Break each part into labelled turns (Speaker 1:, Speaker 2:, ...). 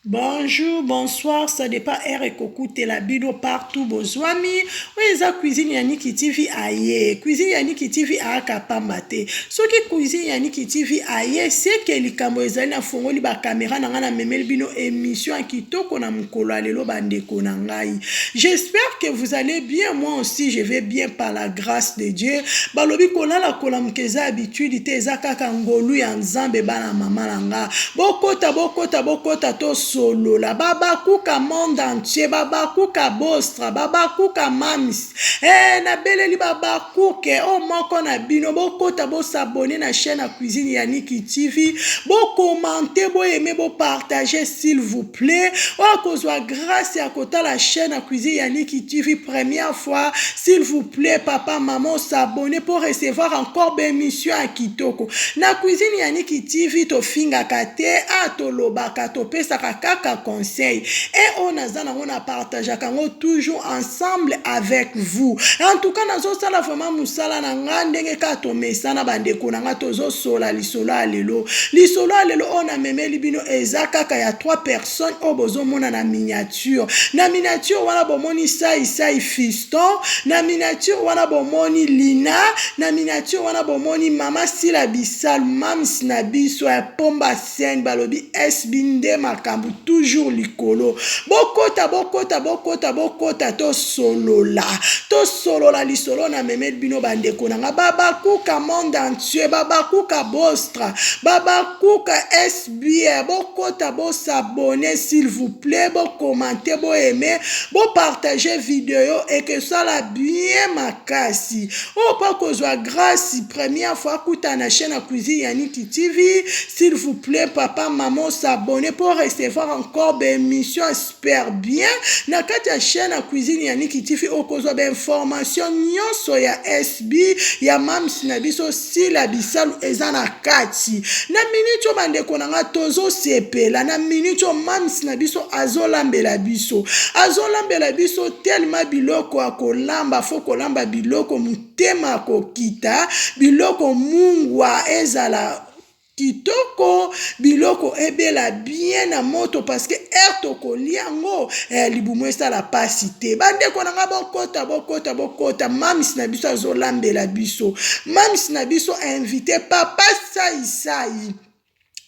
Speaker 1: Bonjour, bonsoir, ça dépend air et kokute la bino partout bozwami. Oeza cuisine yaniki TV aye. Cuisine yaniki TV akapamba te. Soki cuisine yaniki TV aye, c'est que likambo ezali na fongoli ba caméra na ngana memeli bino émission kitoko na mukolo alelo bandeko na ngai. J'espère que vous allez bien, moi aussi je vais bien par la grâce de Dieu. Balobi kolala kolamkeza habitude te ezaka ngolu ya nzambe bana mama langa. Bokota to solo la baba kuka monde entier baba kuka bostra baba kuka mamis na beleli baba kuke o moko na bino bokota bo s'abonner na chaîne à cuisine Yannick TV bo commenter bo aimer bo partager s'il vous plaît o kozwa grâce à kota la chaîne à cuisine Yannick TV première fois s'il vous plaît papa maman s'abonner pour recevoir encore des émissions à kitoko na cuisine Yannick TV to finga kate a to lobaka to pesa kaka conseil et on a partagé toujours ensemble avec vous. En tout cas nazo sala vraiment musala na ngandenge ka to mesana bandeko na tozo sola lisolo alelo on a meme libino ezaka ka ya 3 personnes au bozo mona na miniature wana bomoni sai fiston na miniature wana bomoni lina na miniature wana bomoni mama sila bisal mams na biso ya pomba sen balobi esbinde makambu toujours likolo bokota to solola lisolo na meme bino bandeko na baba kuka monde entier baba kuka bostra baba kuka SBR bokota bo s'abonner s'il vous plaît bo commenter bo aimer bo partager vidéo et que ça la bien makasi o pas kozwa grâce première fois kuta na chaîne à cuisine Yannick TV s'il vous plaît papa maman s'abonner pour recevoir encore des émissions super bien na kati ya chaîne à cuisine Yannick TV okozwa ba information nyonso ya SB ya mams na biso si la bisalu eza na kati na minute bandeko na nga tozo sepela na minute mams na biso azolambela biso tellement biloko akolamba fo kolamba biloko mutema kokita biloko mungwa ezala kitoko biloko ebela bien na moto parce que toko liango libumu esala pasi te bandeko na nga bokota mamis na biso azolambela biso mamis na biso invité papa sai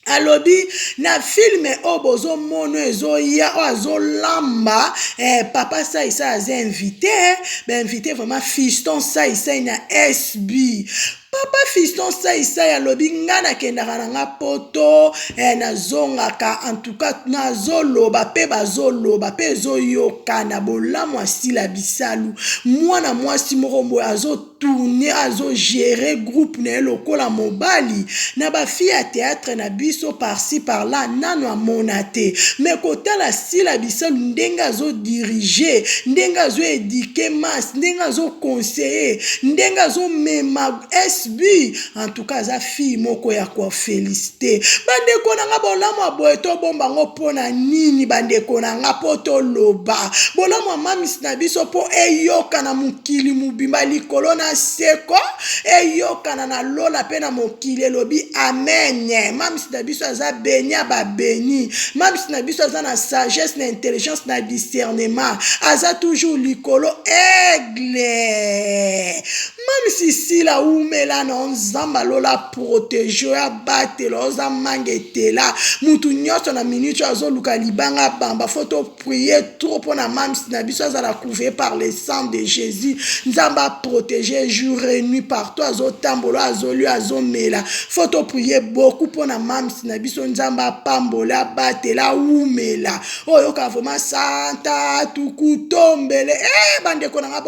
Speaker 1: alobi na filme obozo mono ezoya o azolamba papa sai aza invité vraiment fiston sai na SB papa fiston sai alobi ngana kendaka na nga poto nazongaka en tout cas nazoloba pe bazoloba pe ezoyokana bolamu asila bisalu mwana mwasi moko boye azotourne azogere groupe na ye lokola mobali na bafille ya théâtre na biso par-ci par-là nano amona te me kotala sila bisalu ndenge azodirige ndenge azoedike mas ndenge azoconseiller ndenge azomema SB en tout cas aza fille moko ya kwa félicité bandeko na nga bolamu aboye to bombango pona nini bandeko na nga poto loba bolamu mamis na biso po eyoka na mukili mubimba likolo na seko eyoka na lola pe na mokili elobi amen mamis na biso aza benya ba beni mamis na biso aza na sagesse na intelligence na discernement aza toujours likolo aigle mamis ici la umela na nzamba lola protéger ya batela oza mangetela mutu nyonso na minute azoluka libanga bamba photo prier trop pona mamis na biso azala couvert par le sang de Jésus nzamba protéger jour et nuit partout azotambola azolu azomela photo prier beaucoup pona mamis na biso nzamba pambola batela umela oyoka vraiment santa tukutombele bandeko na nga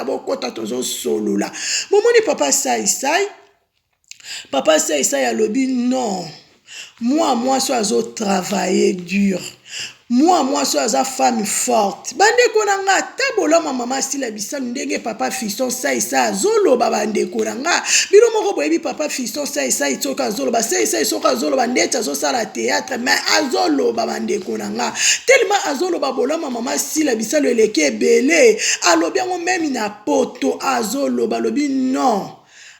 Speaker 1: bokota tozo solola momoni papa sai alobi non moi so azo travailler dur moi so aza femme forte bandeko na nga tabola mama sila bisalu ndenge papa fiston sai azoloba bandeko na nga bino moko boyebi papa fiston sai soka azoloba sai soka azoloba ndeti azosala théâtre mais azoloba bandeko na nga tellement azoloba bolama mama sila bisalu eleke ebele alobi yango meme na poto azoloba lobi non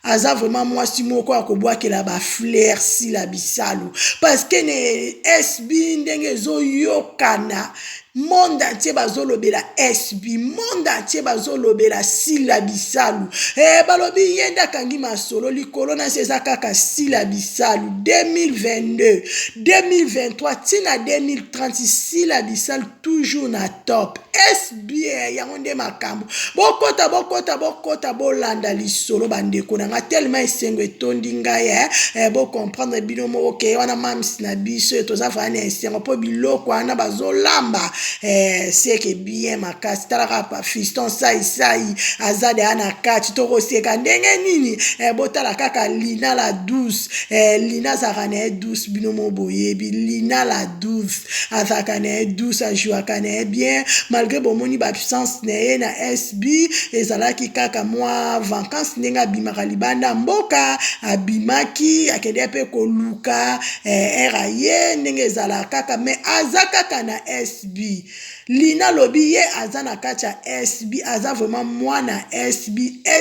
Speaker 1: aza vraiment mwasi moko akobwakela baflair sila bisalu parce que ne SB ndenge ezoyokana monde entier bazolobela SB monde entier bazolobela sila bisalu balobi yenda kangi masolo likolo na seza kaka sila bisalu 2022 2023 tina 2030 sila bisalu toujours na top SBA yango nde makambo bokota bolanda lisolo bandeko nanga tellement esengo etondi ngai bocomprendre bino moko ke wana mamisi na biso toza fana na esengo mpo biloko wana bazolamba seke bien makasi talaka pa fiston sai aza deya na kati tokoseka ndenge nini botala kaka lina la douce lina azalaka na ye douce bino mo boyebi lina la douce azalaka na ye douce ajuaka na ye bien malgré bomoni bapuissance na ye na SB ezalaki kaka mwa vacances ndenge abimaka libanda mboka abimaki akende mpe koluka era ye ndenge ezala kaka me aza kaka na SB lina lobi ye aza na kati ya SB aza vraiment mwana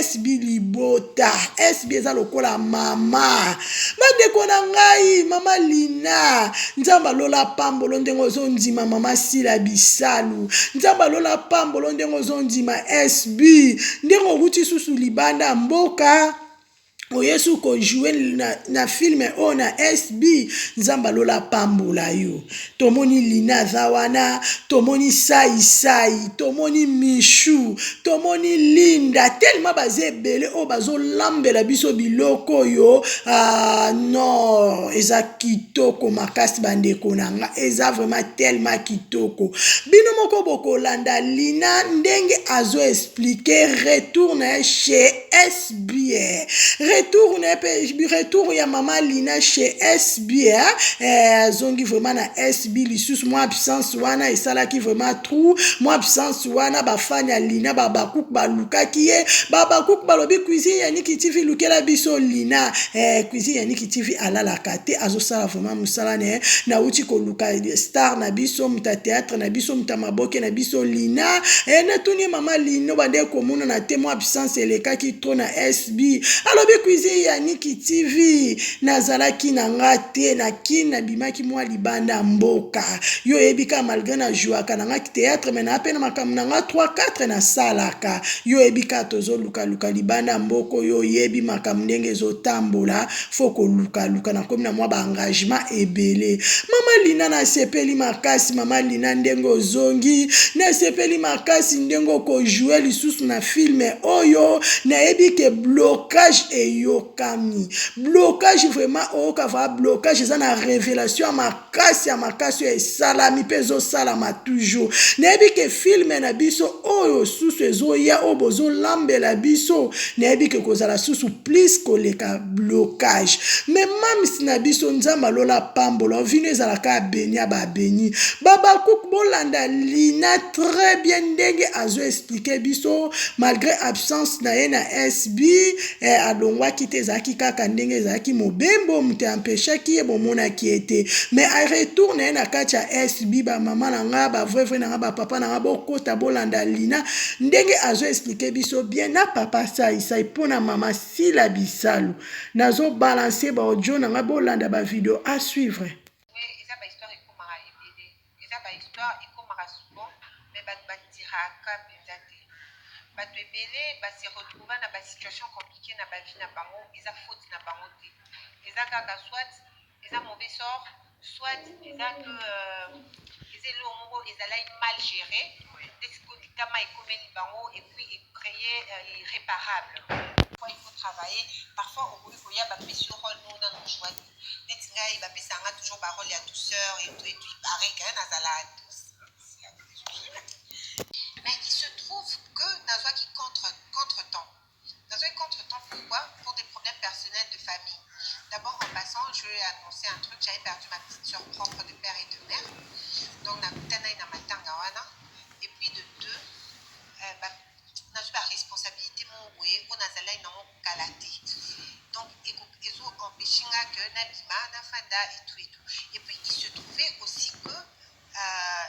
Speaker 1: SB libota SB eza lokola mama bandeko na ngai mama lina nzambe alola pambolo ndenge ozondima mama sila bisalu nzambe alola pambolo ndenge ozondima SB ndenge okuti susu libanda mboka oyesu kojoue na filme oyo na SB nzambe alola pambola yo tomoni lina aza wana tomoni sai tomoni mishu tomoni linda tellement baza ebele oyo bazolambela biso biloko oyo non eza kitoko makasi bandeko na nga eza vraiment tellement kitoko bino moko bokolanda lina ndenge azo explique retour na ye chez SBA retour ya mama lina chez SB zongi vraiment na SB lisusu mwa puissance wana esalaki vraiment trou mwa puissance wana bafani ya lina babakuku balukaki ye babakuku balobi cuisine ya Niki TV lukela biso lina cuisine ya Niki TV alalaka te azosala vraiment musala ne na uti koluka star na biso muta théâtre na biso muta maboke na biso lina netuni mama lino bande komuna na te mwa puissance elekaki to na SB alobi cuisine ya Niki TV nazalaki na nga te na kini na bimaki mwa libanda mboka yo ebika malgré na jouaka na nga théâtre mais na apena makambo na nga 3-4 na salaka yo ebika tozo luka libanda mboko yo yebi makambo ndenge ezotambola foko luka na komi na mwa ba engagement ebele mama lina na sepeli makasi mama lina ndenge ozongi na sepeli makasi ndenge ko jouer lisusu na filme oyo na ebike blocage eyokami blocage vraiment okava blocage eza na révélation ya makasi esalami mpe ezosalama toujours nayebi ke filme na biso oyo susu ezoya oyo bozolambela biso nayebi ke kozala susu plus koleka blocage me mamisi na biso nzambe alola pambola vino ezalaka beni babeni babakuku bolanda lina très bien ndenge azo explique biso malgré absence na ye na SB alongwaki te ezalaki kaka ndenge ezalaki mobembo moto ampeshaki ye bomonaki ete mais aretourne ye na kati ya SB bamama na nga bavwevwe na nga bapapa na nga bokota bolanda lina ndenge azo explique biso bien na papa sai mpona mama sila bisalu nazo balancer baaudio na nga bolanda bavideo à suivre.
Speaker 2: bato ebele basi retrouva na situation compliquée na bavi na bango eza faute na bango te eza kaka soit eza mauvais sort soit eza que eza eloko moko ezalai mal géré ndeti kolikama ekomeli bango et puis ecréer irréparable fois il faut travailler parfois okoki koya bapesi rôle no na nojoie te neti ngai bapesanga toujours barole ya douceur et tout pareil kaya nazala mais il se trouve que Nazwa qui contre-temps. Nazwa qui contre-temps, pourquoi? Pour des problèmes personnels de famille. D'abord, en passant, je vais annoncer un truc. J'avais perdu ma petite soeur propre de père et de mère. Donc, et puis de deux, Nazwa la responsabilité, mon oué, on a zalé dans mon kalaté. Donc, ils ont empêché que Nabima, Nafanda et tout et tout. Et puis, il se trouvait aussi que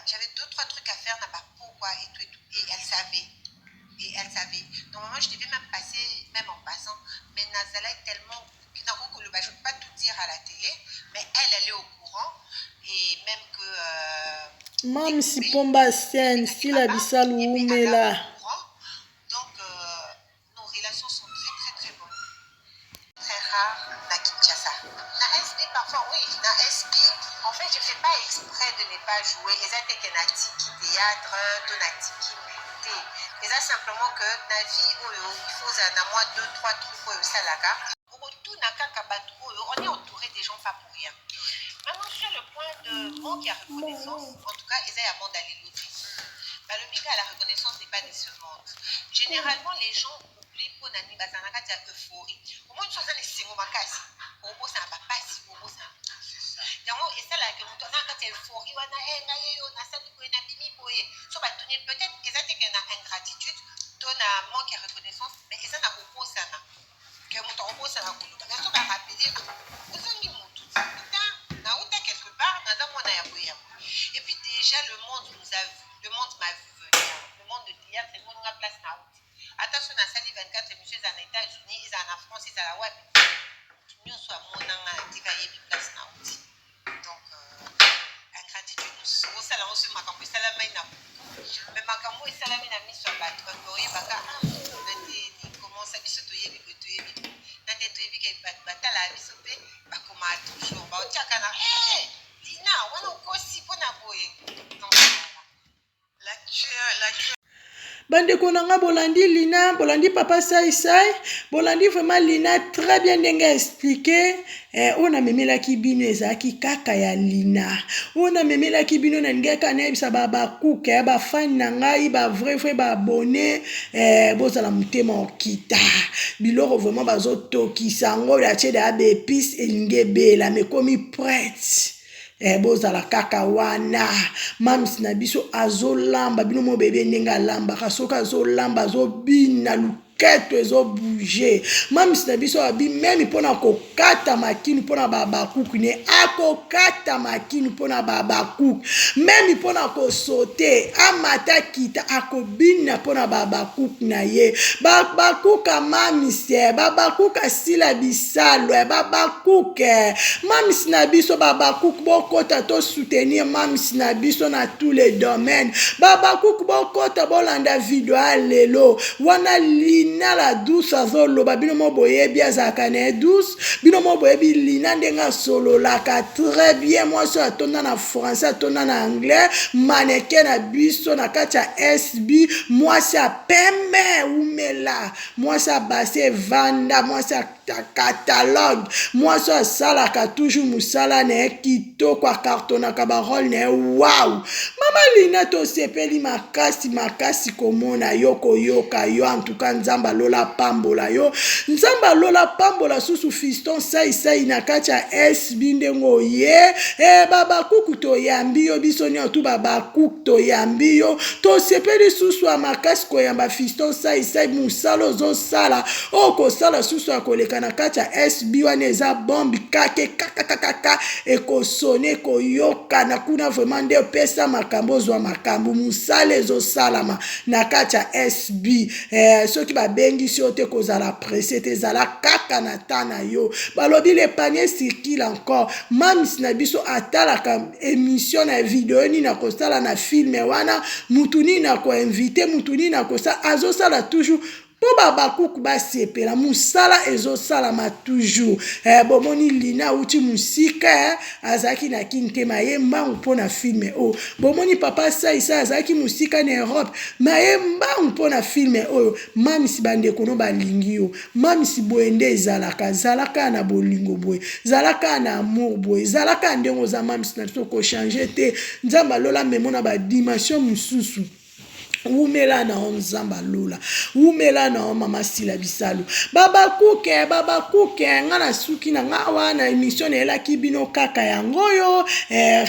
Speaker 2: j'avais 2-3 trucs à faire, n'a pas pourquoi et tout et tout. Et elle savait. Et elle savait. Normalement, je devais même passer, même en passant. Mais Nazala est tellement... Je ne peux pas tout dire à la télé, mais elle est au courant. Et même que...
Speaker 1: Mam si pomba sen, si la bisalu umela.
Speaker 2: Donc, nos relations sont très, très, très bonnes. Très rare, na Kinshasa. Na SB, parfois, oui, na SB, en fait, je ne fais pas exprès de ne pas jouer. Et ça, c'est que na tiki théâtre, to na tiki té. Et ça, simplement que na vie, il faut na moi 2-3 trucs, ça là. On est entouré des gens pas pour rien. Maintenant, sur le point de manque à reconnaissance, en tout cas, ils ont un monde à l'autre. Le but à la reconnaissance n'est pas de ce monde. Généralement, les gens oublient pour nani bazanaka de euphorie. Au moins, une chose, c'est singo makasi. Au moins, ça va pas si au moins ça. Et ça là que on a quand euphorie, on a na yo na ça ko na bimi boye. So ba tenir peut-être exact que na ingratitude, ton manque à reconnaissance, mais ça na ko ça na. Que mon tombeau ça na ko. Mais on va rappeler vous en ni mon tout. Na ou quelque part, na mon na ya boya. Et puis déjà le monde nous a vu. Le monde m'a vu venir. Le monde de théâtre, le monde a place na out. Attention, dans salle 24 émissions aux États-Unis, ils sont en France, ils sont à la web. Nous sommes mon angaye place na out. Donc, ingratitude, nous sommes là, on se makambo salamai na. Mais makambo salamai na mis sur la toye baka. Comment ça biso toye bi ko toye bi. Nande toye bi ke batala biso pe bakoma toujours. Ba otiaka na Lina, wana ukosi pona boye. Donc
Speaker 1: Bandeko nanga bolandi Lina, bolandi papa Sai, bolandi vraiment Lina très bien ndenge expliqué. On a memela ki bino ezaki kaka ya Lina. On a memela ki bino na ngeka na bisa ba kuke ba fan na ngai ba vrai ba abonné bozala mutema okita. Biloko vraiment bazo tokisa ngo ya chede abe épice elinge bela me komi prête. Bozala kaka wana mamsi na biso azolamba bino mo bebe ndenga lamba kasoka azolamba azobina luketo ezobouge mamsi na biso abi meme mpona kokata makini mpona babakuku ne akokata makini mpona babakuku meme mpona kosote amata kita akobina mpona babakuku na ye babakuka mamisi babakuka sila bisalo babakuke mamisi na biso babakuku bokota to soutenir mamisi na biso na tous les domaines babakuku bokota bolanda video alelo wana Lina la douce azoloba bino mo boyebi azaka ne douce bino mo boyebi Lina ndenga sololaka très bien moi so atonda na français atonda na anglais mannequin na biso na kati ya SB moi ça peme umela moi ça basse vanda moi ça catalogue moi ça salaka toujours musala ne kitoko akartonaka barole ne wow mama Lina to sepeli makasi komona yo koyoka yo en tout cas nzamba lola pambola yo nzamba lola pambola susu fiston sai na kati ya SB ndengo ye baba kuku to yambi yo biso ni otu baba kuku to yambi yo to sepeli susu makasi koyamba fiston sai musalo zo sala oko sala susu akoleka na kati ya SB wana eza bombi kake kaka ekosone koyoka na kuna vraiment nde pesa makambo zwa makambo musala ezosalama na kati ya SB soki babengisi yo te kozala presse te ezala kaka na ta na yo balobi le panier circule encore mamisi na biso atalaka émission na video nini na kosala na filme wana mutu nini na koinvite mutu nini na kosala azosala toujours po babakuku basepela musala ezosalama toujours bomoni Lina uti musika azaki na kintema ye mbangu mpona filme oyo bomoni papa Sai azaki musika na Europe ma ye mbangu mpona filme oyo mamisi bandeko no balingi yo mamisi boye nde ezalaka zalaka na bolingo boye zalaka na amour boye zalaka ndengo za mamisi na biso kochange te nzamba lola memona badimension mosusu umela na nzamba lola umela na mama sila bisalo baba kuke ngana suki na ngawa na émission elaki bino kaka yangoyo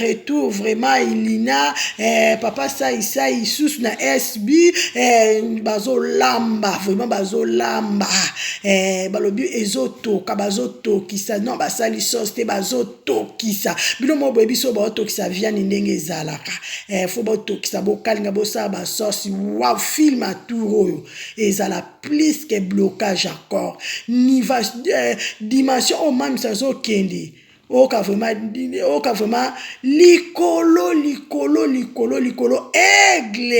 Speaker 1: retour vraiment Lina papa Sai susu na SB bazolamba vraiment bazolamba balobi ezotoka bazotokisa non basali sauce te bazotokisa bino mo boyebi so bazotokisa viande ndenge ezalaka fo botokisa bokalinga bosala ba sauce si wow film à tout et ça la plus que blocage accord niveau dimension au même ça zo kende oka vraiment likolo aigle.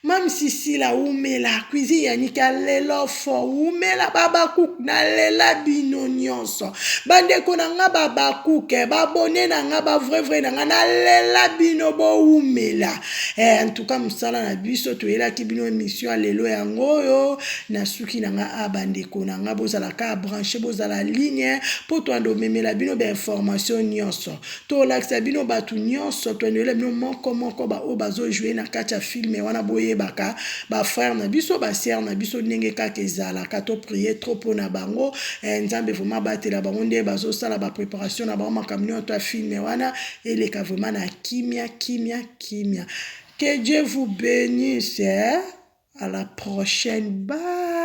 Speaker 1: Même si la umela cuisine yanika lelo fo umela baba cook na lela bino nyonso bandeko na nga baba cook babone na nga ba vrai na nga na lela bino bo umela en tout cas musala na biso toyelaki bino émission lelo yango yo na suki na nga bandeko na nga bozala ka brancher bozala ligne po to ando memela bino ba information nyonso to lakisa bino batu nyonso to ndele bino moko ba o bazo jouer na kacha film wana boye baka ba frère na biso ba sœur na biso ndenge kaka ezalaka to prier trop pona bango nzambe vraiment batela bango nde bazo sala ba préparation na bango makamyo to film wana eleka vraiment na kimia. Que Dieu vous bénisse. À la prochaine. Bye.